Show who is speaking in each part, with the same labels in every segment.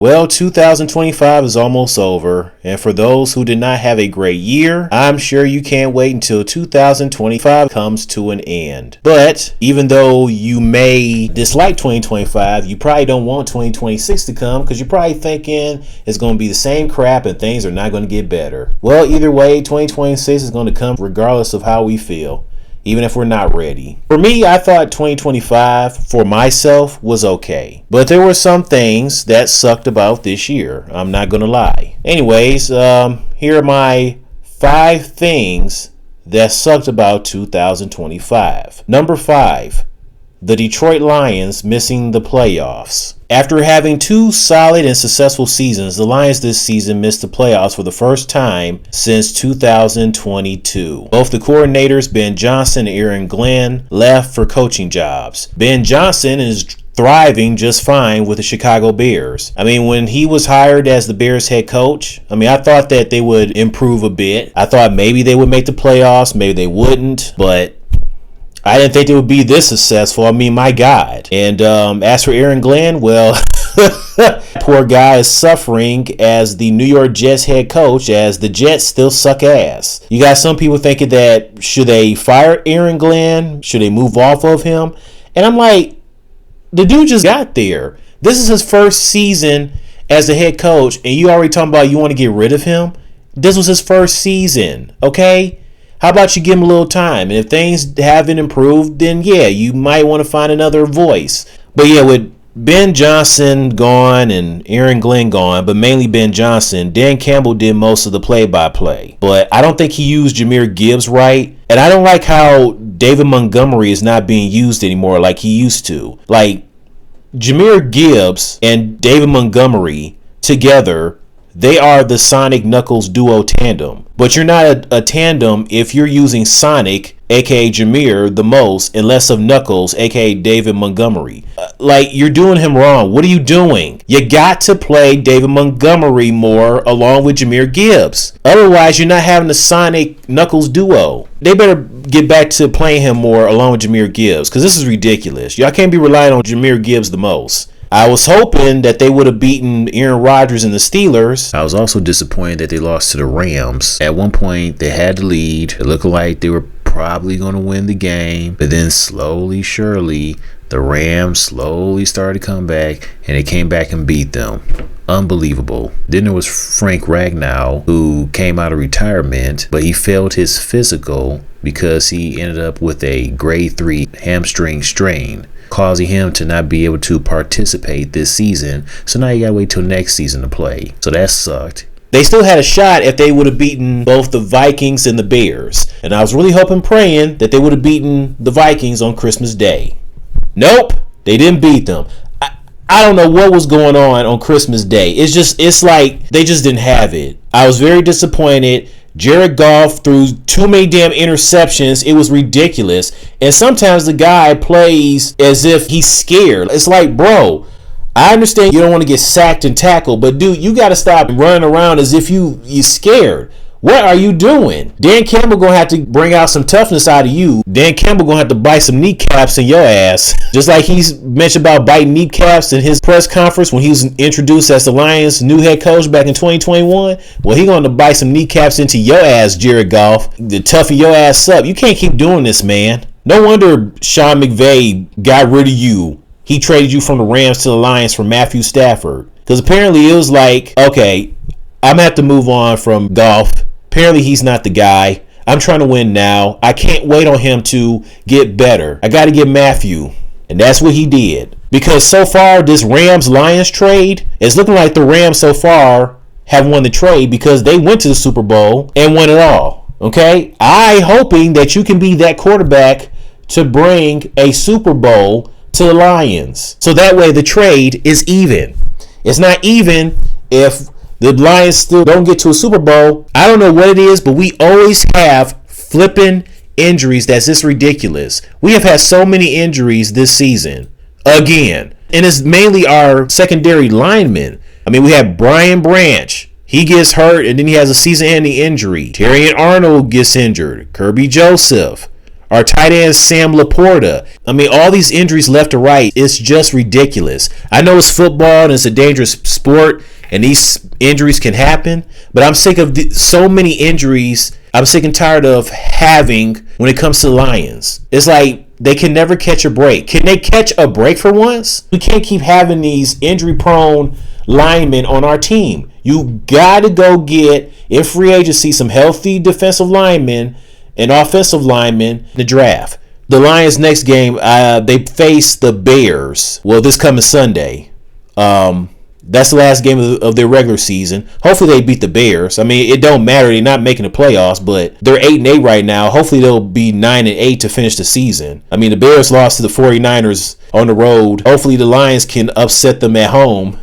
Speaker 1: Well, 2025 is almost over, and for those who did not have a great year, I'm sure you can't wait until 2025 comes to an end. But even though you may dislike 2025, you probably don't want 2026 to come because you're probably thinking it's going to be the same crap and things are not going to get better. Well, either way, 2026 is going to come regardless of how we feel, even if we're not ready. For me, I thought 2025 for myself was okay, but there were some things that sucked about this year. I'm not gonna lie. Anyways, here are my 5 things that sucked about 2025. Number 5, the Detroit Lions missing the playoffs. After having 2 solid and successful seasons, the Lions this season missed the playoffs for the first time since 2022. Both the coordinators, Ben Johnson and Aaron Glenn, left for coaching jobs. Ben Johnson is thriving just fine with the Chicago Bears. When he was hired as the Bears head coach, I thought that they would improve a bit. I thought maybe they would make the playoffs, maybe they wouldn't, but I didn't think they would be this successful. My God. And as for Aaron Glenn, well, poor guy is suffering as the New York Jets head coach as the Jets still suck ass. You got some people thinking that should they fire Aaron Glenn? Should they move off of him? And I'm like, the dude just got there. This is his first season as the head coach, and you already talking about you want to get rid of him? This was his first season, okay? How about you give him a little time? And if things haven't improved, then yeah, you might want to find another voice. But yeah, with Ben Johnson gone and Aaron Glenn gone, but mainly Ben Johnson, Dan Campbell did most of the play-by-play. But I don't think he used Jahmyr Gibbs right. And I don't like how David Montgomery is not being used anymore like he used to. Like, Jahmyr Gibbs and David Montgomery together, they are the Sonic Knuckles duo tandem. But you're not a tandem if you're using Sonic, aka Jahmyr, the most, and less of Knuckles, aka David Montgomery. You're doing him wrong. What are you doing? You got to play David Montgomery more along with Jahmyr Gibbs. Otherwise, you're not having the Sonic Knuckles duo. They better get back to playing him more along with Jahmyr Gibbs, because this is ridiculous. Y'all can't be relying on Jahmyr Gibbs the most. I was hoping that they would have beaten Aaron Rodgers and the Steelers. I was also disappointed that they lost to the Rams. At one point, they had the lead. It looked like they were probably going to win the game. But then slowly, surely, the Rams slowly started to come back, and they came back and beat them. Unbelievable. Then there was Frank Ragnow, who came out of retirement, but he failed his physical because he ended up with a grade 3 hamstring strain, causing him to not be able to participate this season. So now you gotta wait till next season to play. So that sucked. They still had a shot if they would have beaten both the Vikings and the Bears. And I was really hoping, praying that they would have beaten the Vikings on Christmas Day. Nope, they didn't beat them. I don't know what was going on Christmas Day. It's like they just didn't have it. I was very disappointed. Jared Goff threw too many damn interceptions. It was ridiculous. And sometimes the guy plays as if he's scared. It's like, bro, I understand you don't want to get sacked and tackled, but dude, you got to stop running around as if you're scared. What are you doing? Dan Campbell gonna have to bring out some toughness out of you. Dan Campbell gonna have to bite some kneecaps in your ass. Just like he's mentioned about biting kneecaps in his press conference when he was introduced as the Lions' new head coach back in 2021. Well, he gonna bite some kneecaps into your ass, Jared Goff. To toughen your ass up. You can't keep doing this, man. No wonder Sean McVay got rid of you. He traded you from the Rams to the Lions for Matthew Stafford. Because apparently it was like, okay, I'm gonna have to move on from Goff. Apparently he's not the guy. I'm trying to win now. I can't wait on him to get better. I got to get Matthew. And that's what he did. Because so far, this Rams-Lions trade, it's looking like the Rams so far have won the trade because they went to the Super Bowl and won it all. Okay? I hoping that you can be that quarterback to bring a Super Bowl to the Lions. So that way the trade is even. It's not even if the Lions still don't get to a Super Bowl. I don't know what it is, but we always have flipping injuries that's just ridiculous. We have had so many injuries this season. Again. And it's mainly our secondary linemen. We have Brian Branch. He gets hurt and then he has a season-ending injury. Terrian Arnold gets injured. Kirby Joseph. Our tight end, Sam Laporta. I mean, all these injuries left to right, it's just ridiculous. I know it's football and it's a dangerous sport and these injuries can happen, but I'm sick of so many injuries I'm sick and tired of having when it comes to the Lions. It's like they can never catch a break. Can they catch a break for once? We can't keep having these injury-prone linemen on our team. You got to go get, in free agency, some healthy defensive linemen and offensive linemen in the draft. The Lions' next game, they face the Bears. Well, this coming Sunday. That's the last game of their regular season. Hopefully they beat the Bears. I mean, it don't matter. They're not making the playoffs, but they're 8-8 right now. Hopefully they'll be 9-8 to finish the season. I mean, the Bears lost to the 49ers on the road. Hopefully the Lions can upset them at home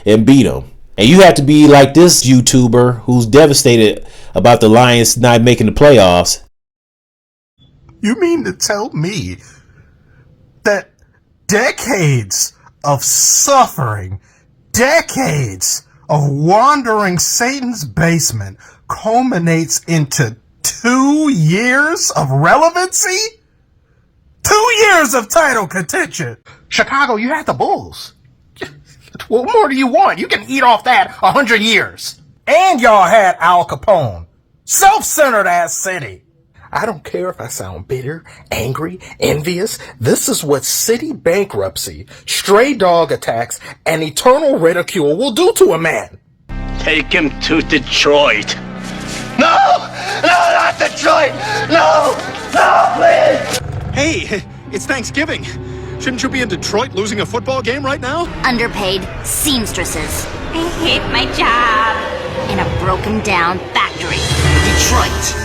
Speaker 1: and beat them. And you have to be like this YouTuber who's devastated about the Lions not making the playoffs.
Speaker 2: You mean to tell me that decades of suffering, decades of wandering Satan's basement culminates into 2 years of relevancy? 2 years of title contention. Chicago, you had the Bulls. What more do you want? You can eat off that 100 years. And y'all had Al Capone. Self-centered ass city. I don't care if I sound bitter, angry, envious. This is what city bankruptcy, stray dog attacks, and eternal ridicule will do to a man.
Speaker 3: Take him to Detroit.
Speaker 4: No! No, not Detroit! No! No, please!
Speaker 5: Hey, it's Thanksgiving. Shouldn't you be in Detroit losing a football game right now?
Speaker 6: Underpaid seamstresses. I hate my job. In a broken down factory. Detroit.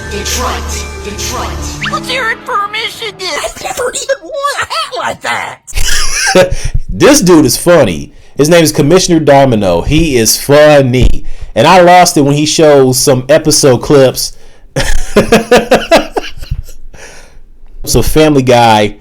Speaker 6: Let's hear it for Michigan.
Speaker 2: I've never even worn a hat like that.
Speaker 1: This dude is funny. His name is Commissioner Domino. He is funny. And I lost it when he shows some episode clips. So Family Guy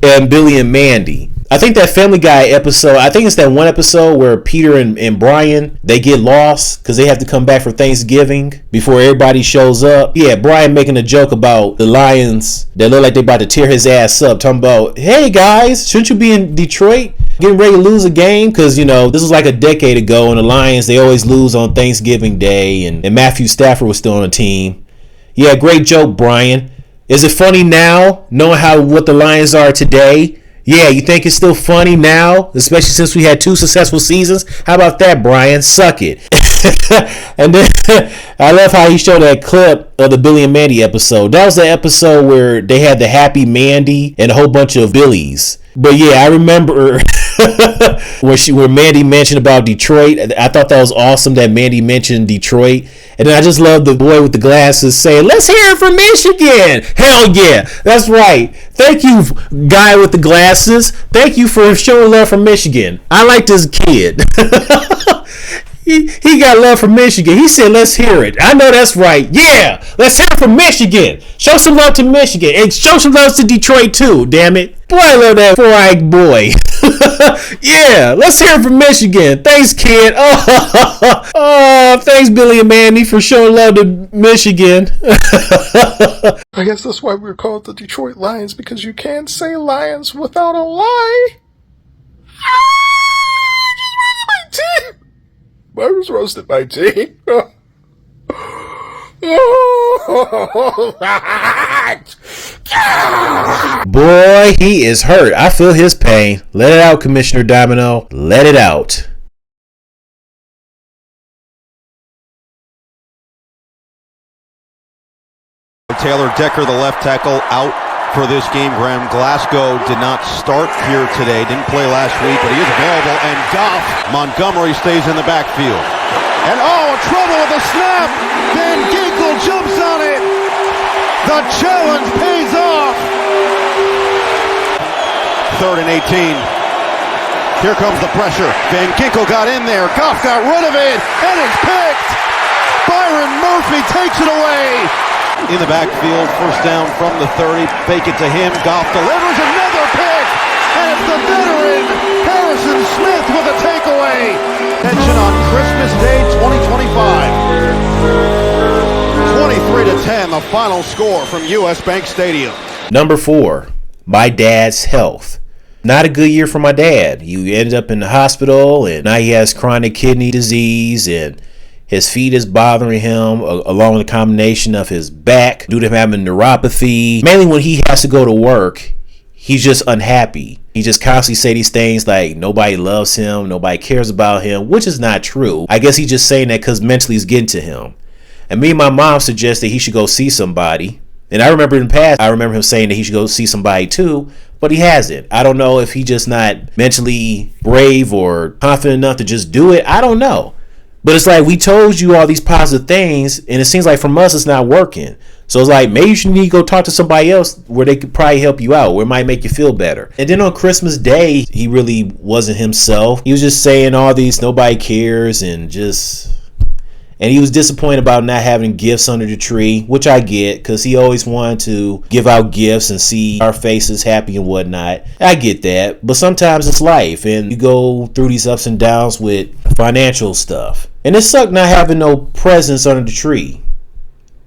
Speaker 1: and Billy and Mandy. I think that Family Guy episode, I think it's that one episode where Peter and Brian, they get lost because they have to come back for Thanksgiving before everybody shows up. Yeah, Brian making a joke about the Lions that look like they about to tear his ass up, talking about, hey guys, shouldn't you be in Detroit getting ready to lose a game? Because, you know, this was like a decade ago, and the Lions, they always lose on Thanksgiving Day, and Matthew Stafford was still on the team. Yeah, great joke, Brian. Is it funny now, knowing what the Lions are today? Yeah, you think it's still funny now, especially since we had 2 successful seasons? How about that, Brian? Suck it. And then I love how he showed that clip of the Billy and Mandy episode. That was the episode where they had the happy Mandy and a whole bunch of Billies. But yeah, I remember where Mandy mentioned about Detroit. I thought that was awesome that Mandy mentioned Detroit. And then I just love the boy with the glasses saying, let's hear it from Michigan. Hell yeah, that's right. Thank you, guy with the glasses. Thank you for showing love for Michigan. I like this kid. He got love for Michigan. He said, let's hear it. I know that's right. Yeah, let's hear it from Michigan. Show some love to Michigan. And show some love to Detroit, too, damn it. Boy, I love that four-eyed boy. Yeah, let's hear it from Michigan. Thanks, kid. Oh, thanks, Billy and Mandy, for showing love to Michigan.
Speaker 2: I guess that's why we're called the Detroit Lions, because you can't say Lions without a lie. I was roasted by team.
Speaker 1: Boy, he is hurt. I feel his pain. Let it out, Commissioner Domino. Let it out.
Speaker 7: Taylor Decker, the left tackle, out for this game. Graham Glasgow did not start here today. Didn't play last week, but he is available. And Goff, Montgomery stays in the backfield. And trouble with the snap. Van Ginkel jumps on it. The challenge pays off. 3rd and 18. Here comes the pressure. Van Ginkel got in there. Goff got rid of it. And it's picked. Byron Murphy takes it away. In the backfield, first down from the 30. Fake it to him. Goff delivers another pick. And it's the veteran Harrison Smith with a takeaway. Attention on Christmas Day 2025. 23-10, the final score from US Bank Stadium.
Speaker 1: Number 4, my dad's health. Not a good year for my dad. He ended up in the hospital, and now he has chronic kidney disease, and his feet is bothering him, along with a combination of his back due to him having neuropathy. Mainly when he has to go to work, he's just unhappy. He just constantly say these things like nobody loves him, nobody cares about him, which is not true. I guess he's just saying that because mentally it's getting to him. And me and my mom suggested he should go see somebody. And I remember in the past, I remember him saying that he should go see somebody too, but he hasn't. I don't know if he just not mentally brave or confident enough to just do it. I don't know. But it's like, we told you all these positive things, and it seems like from us, it's not working. So it's like, maybe you should need to go talk to somebody else where they could probably help you out, where it might make you feel better. And then on Christmas Day, he really wasn't himself. He was just saying all these, nobody cares, and he was disappointed about not having gifts under the tree, which I get, because he always wanted to give out gifts and see our faces happy and whatnot. I get that, but sometimes it's life, and you go through these ups and downs with financial stuff. And it sucked not having no presents under the tree.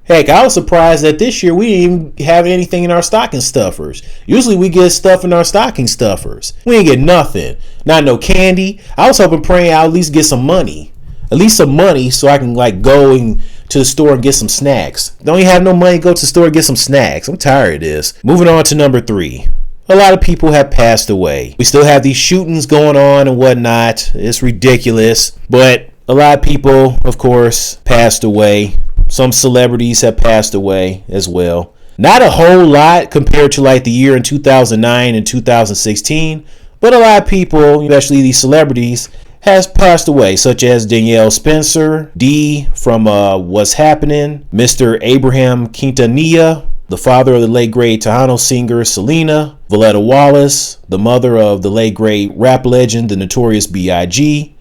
Speaker 1: Heck, I was surprised that this year we didn't even have anything in our stocking stuffers. Usually we get stuff in our stocking stuffers. We ain't get nothing. Not no candy. I was hoping, praying I'll at least get some money. At least some money so I can go to the store and get some snacks. Don't even have no money to go to the store and get some snacks. I'm tired of this. Moving on to number 3. A lot of people have passed away. We still have these shootings going on and whatnot. It's ridiculous. But a lot of people, of course, passed away. Some celebrities have passed away as well. Not a whole lot compared to the year in 2009 and 2016. But a lot of people, especially these celebrities, has passed away, such as Danielle Spencer, D from What's Happening, Mr. Abraham Quintanilla, the father of the late great Tejano singer Selena, Valletta Wallace, the mother of the late great rap legend The Notorious B.I.G.,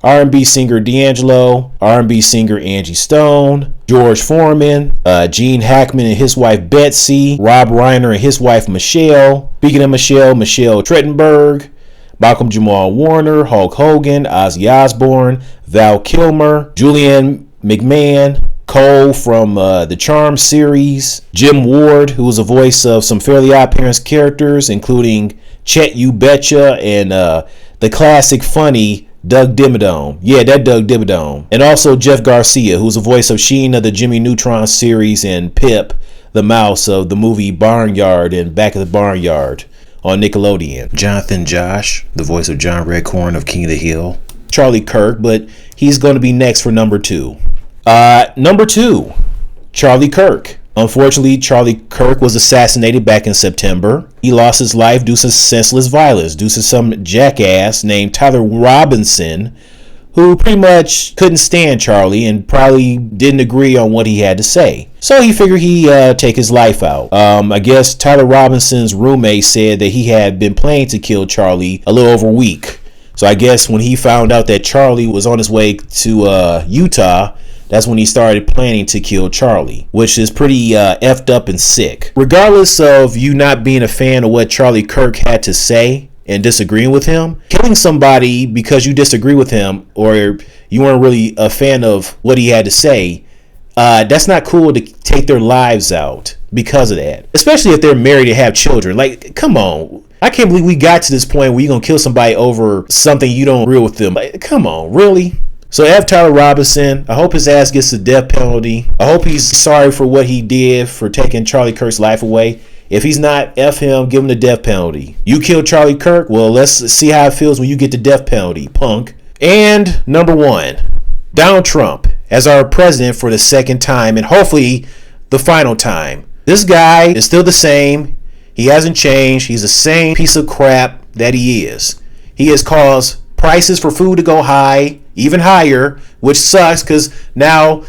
Speaker 1: R&B singer D'Angelo, R&B singer Angie Stone, George Foreman, Gene Hackman and his wife Betsy, Rob Reiner and his wife Michelle. Speaking of Michelle Trachtenberg, Malcolm Jamal Warner, Hulk Hogan, Ozzy Osbourne, Val Kilmer, Julianne McMahon, Cole from the Charmed series, Jim Ward, who was the voice of some Fairly Odd Parents characters, including Chet You Betcha and the classic funny Doug Dimmadome. Yeah, that Doug Dimmadome. And also Jeff Garcia, who's the voice of Sheen of the Jimmy Neutron series and Pip, the mouse of the movie Barnyard and Back of the Barnyard on Nickelodeon. Jonathan Josh, the voice of John Redcorn of King of the Hill. Charlie Kirk, but he's going to be next for number 2. Number 2, Charlie Kirk. Unfortunately, Charlie Kirk was assassinated back in September. He lost his life due to senseless violence, due to some jackass named Tyler Robinson, who pretty much couldn't stand Charlie and probably didn't agree on what he had to say. So he figured he'd take his life out. I guess Tyler Robinson's roommate said that he had been planning to kill Charlie a little over a week. So I guess when he found out that Charlie was on his way to Utah, that's when he started planning to kill Charlie, which is pretty effed up and sick. Regardless of you not being a fan of what Charlie Kirk had to say and disagreeing with him, killing somebody because you disagree with him or you weren't really a fan of what he had to say, that's not cool to take their lives out because of that. Especially if they're married and have children. Like, come on. I can't believe we got to this point where you're going to kill somebody over something you don't agree with them. Like, come on, really? So F. Tyler Robinson, I hope his ass gets the death penalty. I hope he's sorry for what he did for taking Charlie Kirk's life away. If he's not, F him, give him the death penalty. You killed Charlie Kirk? Well, let's see how it feels when you get the death penalty, punk. And number 1, Donald Trump as our president for the second time and hopefully the final time. This guy is still the same. He hasn't changed. He's the same piece of crap that he is. He has caused prices for food to go high, even higher, which sucks because now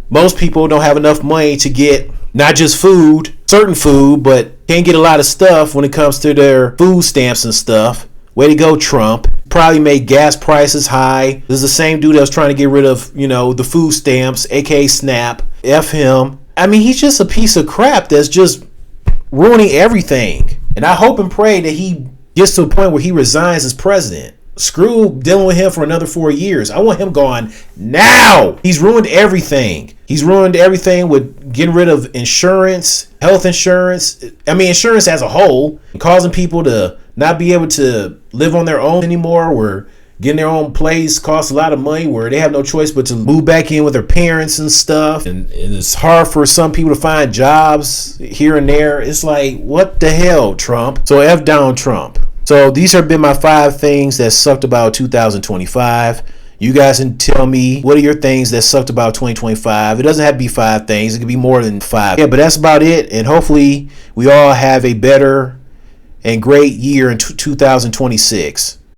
Speaker 1: most people don't have enough money to get not just food, certain food, but can't get a lot of stuff when it comes to their food stamps and stuff. Way to go, Trump. Probably made gas prices high. This is the same dude that was trying to get rid of, the food stamps, aka SNAP. F him. I mean, he's just a piece of crap that's just ruining everything. And I hope and pray that he gets to a point where he resigns as president. Screw dealing with him for another 4 years. I want him gone now. He's ruined everything. He's ruined everything with getting rid of insurance, health insurance. I mean, insurance as a whole, causing people to not be able to live on their own anymore, where getting their own place costs a lot of money, where they have no choice but to move back in with their parents and stuff. And it's hard for some people to find jobs here and there. It's like, what the hell, Trump? So F down Trump. So these have been my 5 things that sucked about 2025. You guys can tell me, what are your things that sucked about 2025? It doesn't have to be 5 things. It could be more than 5. Yeah, but that's about it. And hopefully we all have a better and great year in 2026.